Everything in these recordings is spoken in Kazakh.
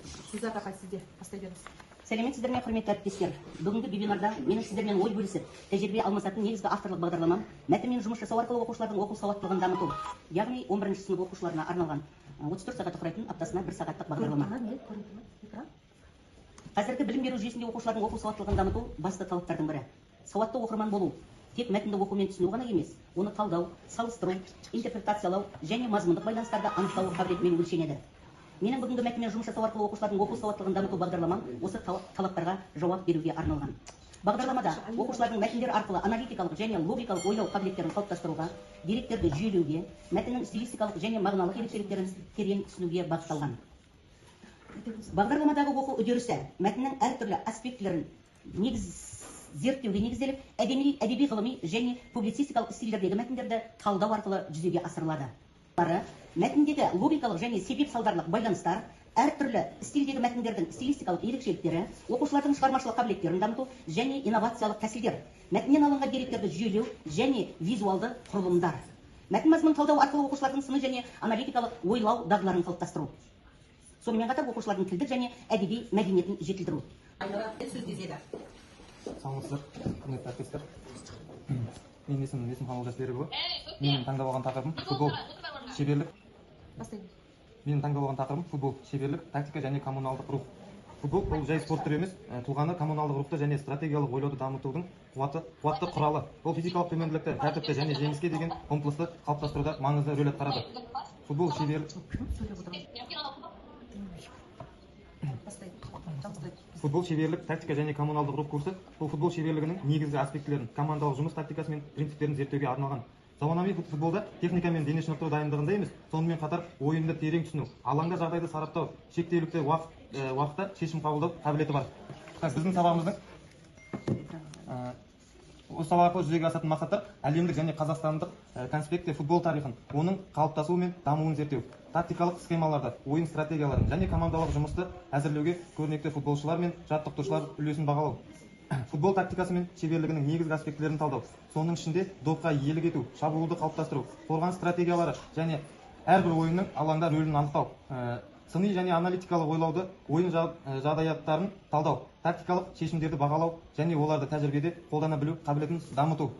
Сюзат апай, сізде бастай беріңіз. Сәлеметсіздер ме, құрметті әріптестер. Бүгінгі вебинарда менің сіздермен ой бөлісіп, тәжірибе алмасатын негізгі авторлық бағдарламам мәтінмен жұмыс жасау арқылы оқушылардың оқу сауаттылығын дамыту. Яғни 11 сынып оқушыларына арналған 34 сағатты құрайтын аптасына 1 сағаттық бағдарлама. Қазіргі білім беру жүйесінде оқушылардың оқу сауаттылығын дамыту басты талаптардың бірі. Сауатты оқырман болу тек мәтінді оқу мен түсіну ғана емес, оны талдау, салыстыру, интерпретациялау және мазмұндық байланыстарды анықтау қабілетімен өлшенеді. Менің бүгінгі мәтінмен жұмыс жасау арқылы оқушылардың оқу сауаттылығын дамыту бағдарламам осы талаптарға жауап беруге арналған. Бағдарламада оқушылардың мәтіндер арқылы аналитикалық және логикалық ойлау қабілеттерін қалыптастыруға, деректерді жүйелеуге, мәтіннің стилистикалық және мағыналық ерекшеліктерін терең түсінуге бағытталған. Бағдарламадағы оқу үдерісі мәтіннің әртүрлі аспектілерін зерттеуге негізделіп, әдеби ғылыми және публицистикалық стильдердегі мәтіндерді талдау арқылы жүзеге асырылады. Мәтіндегі логикалық және себеп-салдарлық байланыстар, әртүрлі стильдегі мәтіндердің стилистикалық ерекшеліктері, оқушылардың шығармашылық қабілеттерін дамыту және инновациялық тәсілдер, мәтіннен алынған деректерді жүйелеу және визуалды құрылымдар. Мәтін мазмұнын талдау арқылы оқушылардың сыни және аналитикалық ойлау дағдыларын қалыптастыру. Сонымен қатар оқушылардың тілдік және әдеби мәдениетін жетілдіру. Саламатсыздар, құрметті әріптестер. Менің есімім Олжасберікұлы. Менің таңдап алған тақырыбым футбол, шеберлік. Менің таңдап алған тақырыбым футбол, шеберлік, тактика және коммуналдық рух. Футбол бұл жай спорт түрі емес, тұлғаны коммуналдық рухты және стратегиялық ойлауды дамытудың қуатты құралы. Ол физикалық төменділікті, тәртіпті және жеңіске деген ұмтылысты қалыптастыруда маңызды рөл атқарады. Футбол, шеберлік. Футбол шеберлік, тактика және коммуналдық рух курсы бұл футбол шеберлігінің негізгі аспектілерін, командалық жұмыс тактикасы мен принциптерін зерттеуге арналған. Заманауи футболда техника мен дене шынықтыру дайындығында емес, сонымен қатар ойынды терең түсіну, алаңда жағдайды сараптау, шектеулікті уақытта шешім қабылдау қабілеті бар. Біздің сабағымыздың осы сабақ арқылы жүзеге асатын мақсаттар әлемдік және қазақстандық конспектте футбол тарихын, оның қалыптасуы мен дамуын зерттеу, тактикалық схемаларды, ойын стратегияларын және командалық жұмысты әзірлеуге көрнекті футболшылар мен жаттықтырушылар үлесін бағалау. Футбол тактикасы мен шеберлігінің негізгі аспектілерін талдау, соның ішінде допқа иелік ету, шабуылды қалыптастыру, қорғаныс стратегиялары және әрбір ойынның алаңда рөлін анықтау, сыни және аналитикалық ойлауды, ойын жағдаяттарын талдау, тактикалық шешімдерді бағалау және оларды тәжірибеде қолдана білу қабілетін дамыту.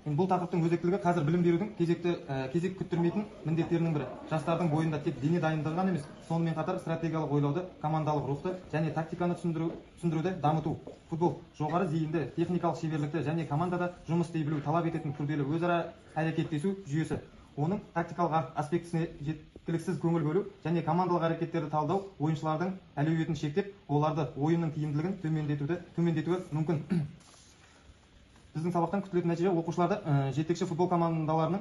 Бұл тақырыптың өзектілігі қазір білім берудің кезек күттірмейтін міндеттерінің бірі. Жастардың бойында тек дене дайындығы ғана емес, сонымен қатар стратегиялық ойлауды, командалық рухты және тактиканы түсіндіруді дамыту. Футбол жоғары зейінді, техникалық шеберлікті және командада жұмыс істей білу талап ететін күрделі өзара әрекеттесу жүйесі. Оның тактикалық аспектісіне жеткіліксіз көңіл бөлу және командалық әрекеттерді талдау ойыншылардың әлеуетін шектеп, оларды ойынның тиімділігін төмендетуі мүмкін. Біздің сабақтан күтілетін нәтиже оқушыларды жетекші футбол командаларының